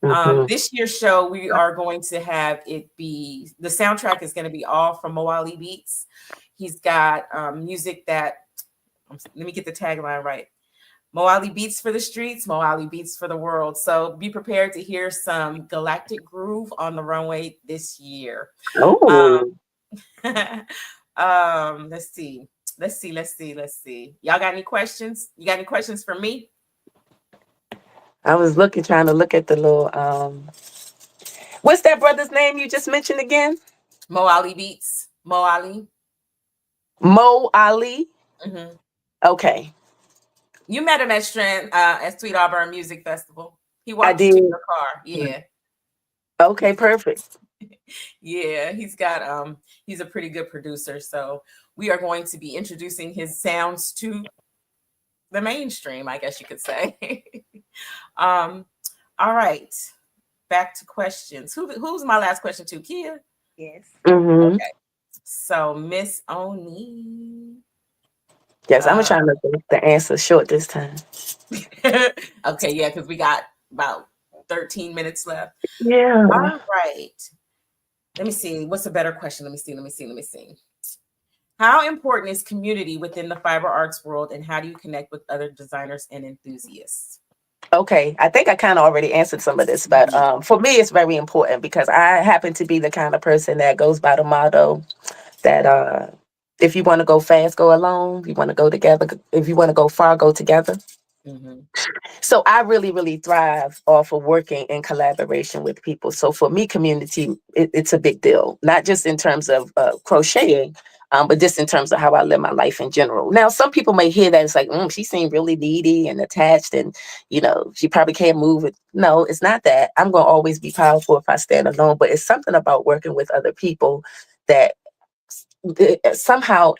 Mhm. This year's show, we are going to have it be, the soundtrack is going to be all from Moali Beats. He's got music that, let me get the tagline right. Moali Beats for the streets, Moali Beats for the world. So be prepared to hear some galactic groove on the runway this year. Oh. Let's see. Y'all got any questions? You got any questions for me? I was trying to look at the little what's that brother's name you just mentioned again? Moali Beats. Moali. Mo Ali. Mm-hmm. Okay. You met him at Sweet Auburn Music Festival. He I walked you did. to your car. Yeah. Okay, perfect. Yeah, he's a pretty good producer. So we are going to be introducing his sounds to the mainstream, I guess you could say. All right. Back to questions. Who's my last question to? Kia? Yes. Mm-hmm. Okay. So Miss Oni. Yes, I'm trying to make the answer short this time. Okay, yeah, because we got about 13 minutes left. Yeah. All right. Let me see. What's a better question? Let me see. How important is community within the fiber arts world, and how do you connect with other designers and enthusiasts? Okay, I think I kind of already answered some of this, but for me, it's very important because I happen to be the kind of person that goes by the motto that if you want to go fast, go alone. If you want to go together, if you want to go far, go together. Mm-hmm. So I really, really thrive off of working in collaboration with people. So for me, community, it's a big deal, not just in terms of crocheting, but just in terms of how I live my life in general. Now, some people may hear that it's like, she seemed really needy and attached and, she probably can't move it. No, it's not that. I'm going to always be powerful if I stand alone, but it's something about working with other people that somehow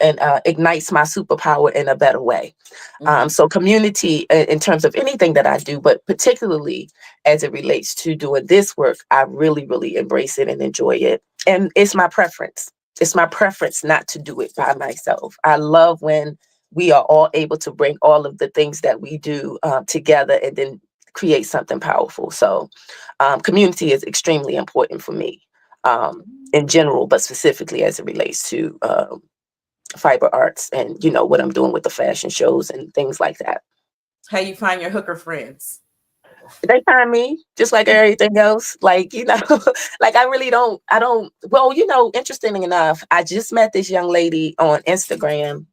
ignites my superpower in a better way. Mm-hmm. So community in terms of anything that I do, but particularly as it relates to doing this work, I really, really embrace it and enjoy it. And it's my preference. It's my preference not to do it by myself. I love when we are all able to bring all of the things that we do together and then create something powerful. So community is extremely important for me. In general, but specifically as it relates to fiber arts and what I'm doing with the fashion shows and things like that. How you find your hooker friends? They find me just like everything else. Like, like I don't, well, interesting enough, I just met this young lady on Instagram.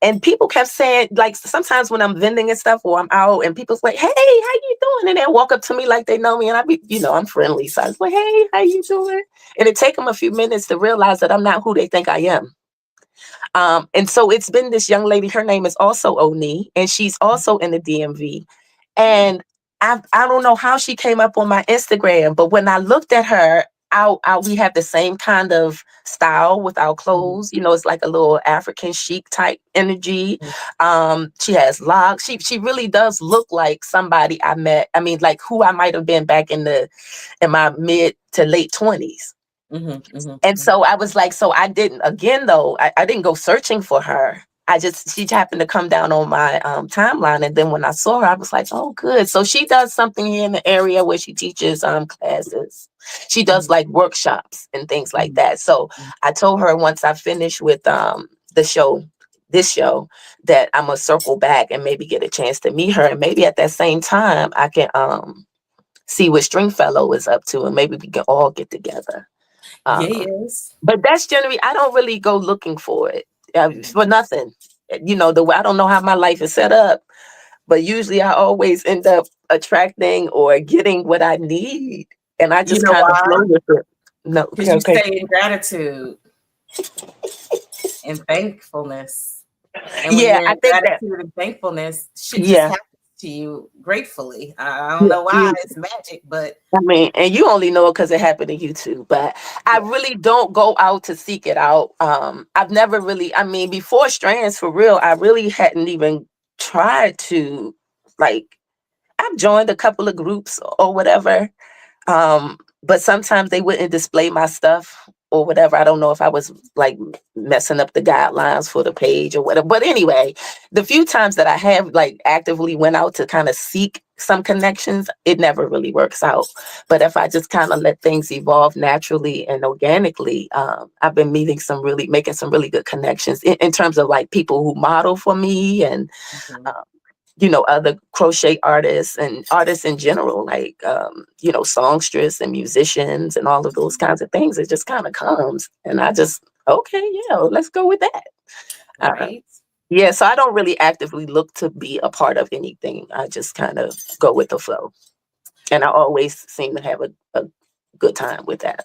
And people kept saying, like, sometimes when I'm vending and stuff or I'm out and people's like, hey, how you doing? And they walk up to me like they know me. And I be, I'm friendly. So I was like, hey, how you doing? And it take them a few minutes to realize that I'm not who they think I am. And so it's been this young lady, her name is also Oni, and she's also in the DMV. And I don't know how she came up on my Instagram, but when I looked at her, we have the same kind of style with our clothes. You know, it's like a little African chic type energy. She has locks. She really does look like somebody I met. I mean, like who I might have been back in my mid to late 20s. And so I was like, so I didn't, again, though, I didn't go searching for her. She happened to come down on my timeline. And then when I saw her, I was like, oh, good. So she does something here in the area where she teaches classes. She does like workshops and things like that. So I told her once I finished with this show, that I'm going to circle back and maybe get a chance to meet her. And maybe at that same time, I can see what Stringfellow is up to. And maybe we can all get together. Yes. But that's generally, I don't really go looking for it for nothing. You know, the way, I don't know how my life is set up, but usually I always end up attracting or getting what I need. And I just kind of flow with it. No, because you stay in gratitude and thankfulness. And when you're in gratitude and thankfulness, shit just happens to you gratefully. I don't know why it's magic, but I mean, and you only know it because it happened to you too. But I really don't go out to seek it out. I've never really, I mean, before Strands, for real, I really hadn't even tried to, like, I've joined a couple of groups or whatever. But sometimes they wouldn't display my stuff or whatever. I don't know if I was like messing up the guidelines for the page or whatever. But anyway, the few times that I have like actively went out to kind of seek some connections, it never really works out. But if I just kind of let things evolve naturally and organically, I've been making some really good connections in terms of like people who model for me and you know, other crochet artists and artists in general, like, you know, songstress and musicians and all of those kinds of things. It just kind of comes. And I just, okay, yeah, let's go with that. Right. Yeah, so I don't really actively look to be a part of anything. I just kind of go with the flow. And I always seem to have a good time with that.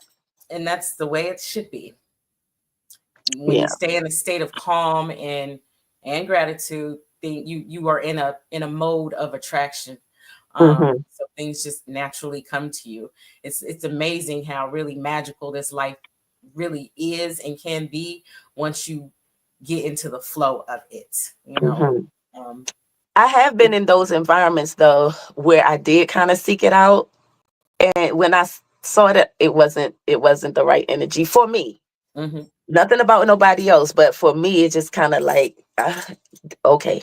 And that's the way it should be. When you stay in a state of calm and gratitude, you are in a mode of attraction. So things just naturally come to you. It's amazing how really magical this life really is and can be once you get into the flow of it. You know, I have been in those environments though where I did kind of seek it out, and when I saw that it wasn't the right energy for me. Nothing about nobody else, but for me, it's just kind of like, okay.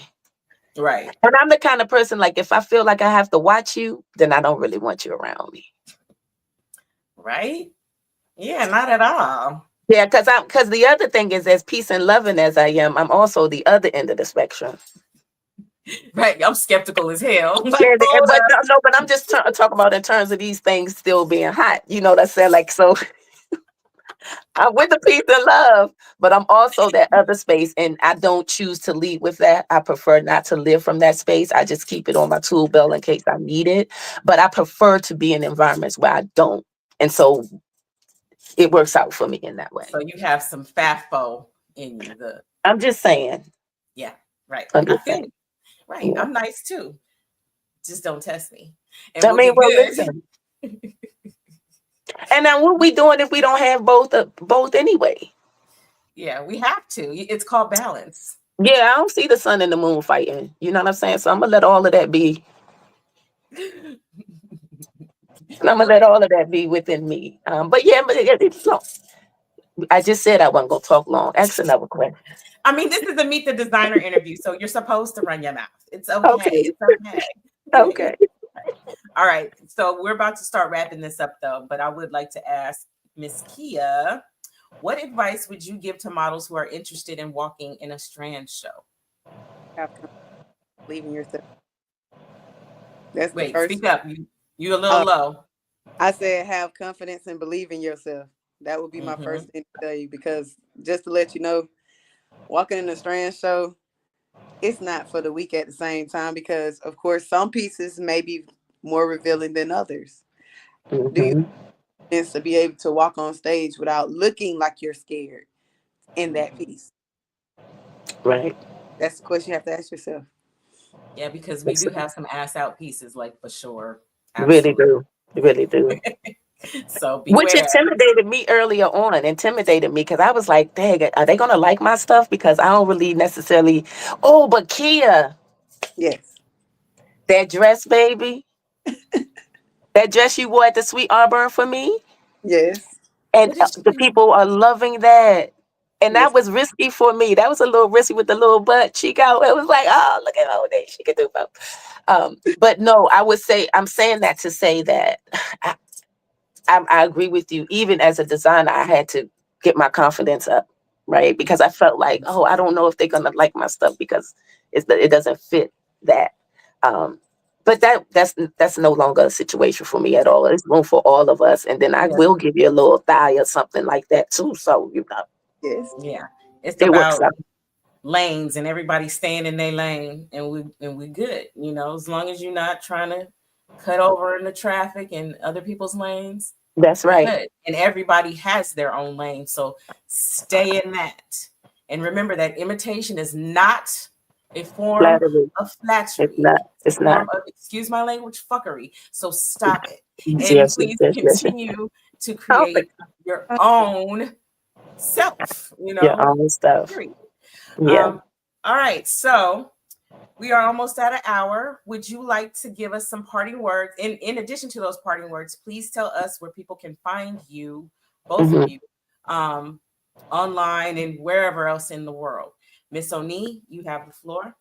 Right. And I'm the kind of person, like, if I feel like I have to watch you, then I don't really want you around me. Right? Yeah, not at all. Yeah, because the other thing is, as peace and loving as I am, I'm also the other end of the spectrum. Right. I'm skeptical as hell. Like, but I'm just talking about in terms of these things still being hot. You know what I said? Like, so I'm with the peace and love, but I'm also that other space, and I don't choose to lead with that. I prefer not to live from that space. I just keep it on my tool belt in case I need it. But I prefer to be in environments where I don't. And so it works out for me in that way. So you have some FAFO in you. I'm just saying. Yeah, right. I'm just saying. Right. Yeah. I'm nice too. Just don't test me. And I mean, well, listen. And now what we doing if we don't have both anyway? Yeah, we have to. It's called balance. Yeah, I don't see the sun and the moon fighting. You know what I'm saying? So I'm gonna let all of that be. And I'm gonna let all of that be within me. But yeah, but it's long. I just said I wasn't gonna talk long. Ask another question. I mean, this is a Meet the Designer interview, so you're supposed to run your mouth. It's okay. It's okay. Okay. All right. So we're about to start wrapping this up, though. But I would like to ask Miss Kia, what advice would you give to models who are interested in walking in a Strands show? Believe in yourself. That's Wait, the first. speak up. You're a little low. I said have confidence and believe in yourself. That would be my first thing to tell you, because just to let you know, walking in a Strands show, it's not for the weak at the same time, because of course some pieces may be more revealing than others. Do you have to be able to walk on stage without looking like you're scared in that piece? Right. That's the question you have to ask yourself. Yeah, because we do have some ass out pieces, like, for sure. Really do. Really do. So Which beware. intimidated me earlier on, intimidated me because I was like, dang, are they going to like my stuff? Because I don't really necessarily. Oh, but Kia, Yes. that dress, baby, that dress you wore at the Sweet Arbor for me, Yes. and What did she the do? people are loving that. And that Yes. was risky for me. That was a little risky with the little butt cheek out. It was like, oh, look at all that she could do both. But no, I would say I'm saying that to say that I agree with you. Even as a designer, I had to get my confidence up, right? Because I felt like, oh, I don't know if they're gonna like my stuff because it doesn't fit that. Um, but that's no longer a situation for me at all. It's room for all of us, and then I Yeah. will give you a little thigh or something like that too. So Yes. Yeah. It's it works about out. lanes and everybody staying in their lane, and we good. As long as you're not trying to cut over in the traffic and other people's lanes, That's we're right. good. And everybody has their own lane. So stay in that. And remember that imitation is not a form Flattery. of It's flattery. not. It's It's a form not. of, excuse my language, fuckery. So stop it. Yes, And yes, please yes, yes, yes. continue to Oh, create your own self, your own stuff. period. Yeah. All right. So we are almost at an hour. Would you like to give us some parting words? In addition to those parting words, please tell us where people can find you, both of hmm you, online and wherever else in the world. Miss Oni, you have the floor.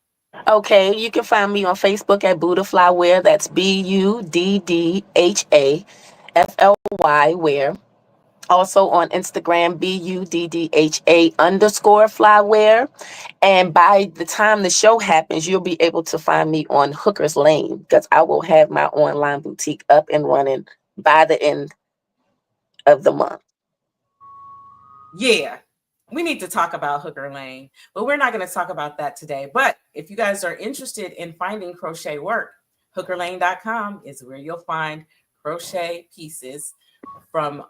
Okay, you can find me on Facebook at BuddhaFly Wear. That's BuddhaFly Wear. Also on Instagram, BUDDHA_Flywear. And by the time the show happens, you'll be able to find me on Hooker's Lane because I will have my online boutique up and running by the end of the month. Yeah, we need to talk about Hooker Lane, but we're not going to talk about that today. But if you guys are interested in finding crochet work, hookerlane.com is where you'll find crochet pieces from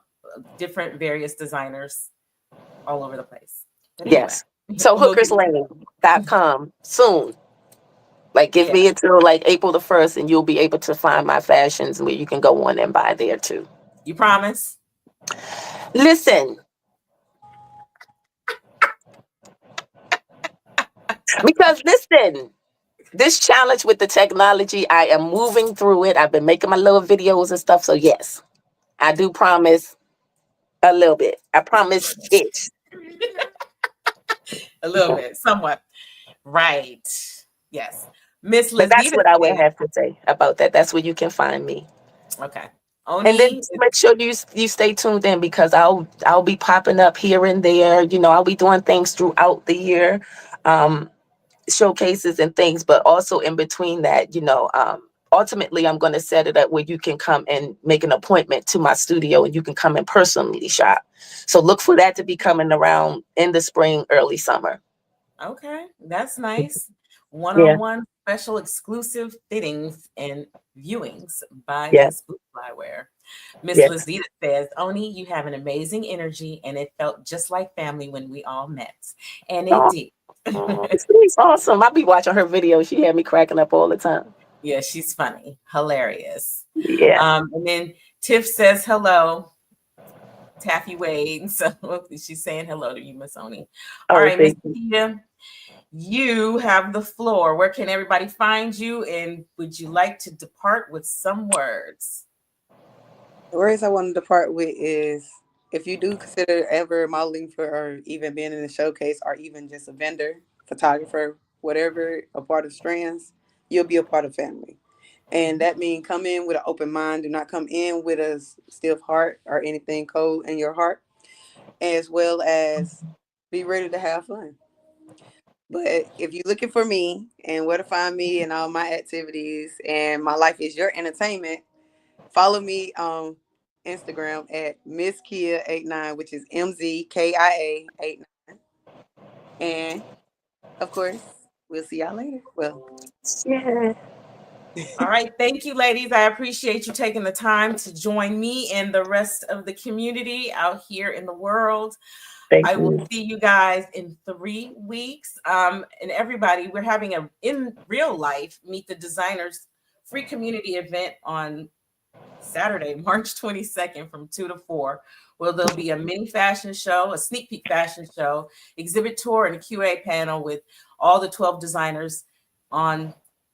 different various designers all over the place. But anyway, Yes. So we'll get hookerslane.com soon. Like give yeah. me until like April the 1st and you'll be able to find my fashions where you can go on and buy there too. You promise? Listen, because listen, this challenge with the technology, I am moving through it. I've been making my little videos and stuff. So yes, I do promise a little bit. I promise it. A little bit, somewhat. Right. Yes. Miss But that's Lazita what I would said, have to say about that. That's where you can find me. okay. And then Oni, just make sure you stay tuned in because I'll be popping up here and there. I'll be doing things throughout the year, showcases and things. But also in between that, ultimately I'm going to set it up where you can come and make an appointment to my studio and you can come and personally shop. So look for that to be coming around in the spring, early summer. okay, that's nice. Yeah, One-on-one special exclusive fittings and viewings by yeah, Miss BuddhaFly. Miss yes. Lazita says, Oni, you have an amazing energy and it felt just like family when we all met. And it Oh, did. it's awesome. I'll be watching her videos. She had me cracking up all the time. Yeah, she's funny, hilarious. Yeah. And then Tiff says hello, Taffy Wade. So she's saying hello to you, Miss Oni. All Oh, right, Miss thank you. Tia, you have the floor. Where can everybody find you? And would you like to depart with some words? The words I want to depart with is if you do consider ever modeling for or even being in a showcase or even just a vendor, photographer, whatever, a part of Strands, you'll be a part of family. And that means come in with an open mind. Do not come in with a stiff heart or anything cold in your heart, as well as be ready to have fun. But if you're looking for me and where to find me and all my activities and my life is your entertainment, follow me on Instagram at Miss Kia89, which is MZKIA89. And of course, we'll see y'all later. Well, Yeah. All right. Thank you, ladies. I appreciate you taking the time to join me and the rest of the community out here in the world. Thank I will you. see you guys in 3 weeks. And everybody, we're having a in real life Meet the Designers free community event on Saturday, March 22nd from 2 to 4, where there'll be a mini fashion show, a sneak peek fashion show, exhibit tour, and a QA panel with all the 12 designers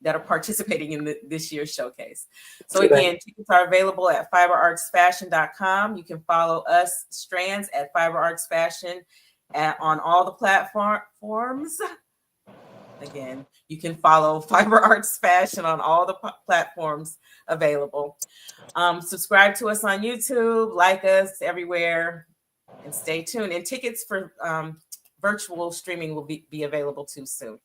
that are participating in this year's showcase. So again, tickets are available at fiberartsfashion.com. You can follow us, Strands, at Fiber Arts Fashion on all the platforms. Again, you can follow Fiber Arts Fashion on all the platforms available. Subscribe to us on YouTube, like us everywhere, and stay tuned. And tickets for virtual streaming will be available too soon.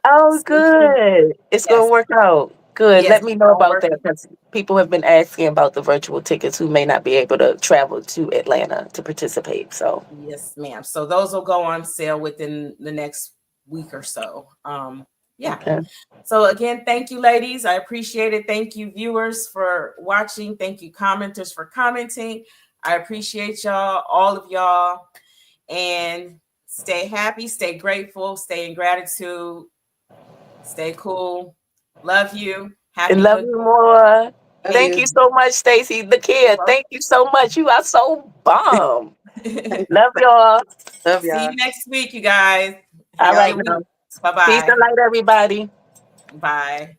Oh, good. It's going to work out. Good. Yes, Let me know about that, because people have been asking about the virtual tickets who may not be able to travel to Atlanta to participate. So yes, ma'am. So those will go on sale within the next week or so. okay. So again, thank you, ladies. I appreciate it. Thank you, viewers, for watching. Thank you, commenters, for commenting. I appreciate y'all, all of y'all. And stay happy, stay grateful, stay in gratitude, stay cool. Love you. Happy And love you more. Thank you so much, Stacie, the kid. Thank you so much. You are so bomb. Love y'all. Love See y'all. you next week, you guys. All right, now. Bye-bye. Peace and light, everybody. Bye.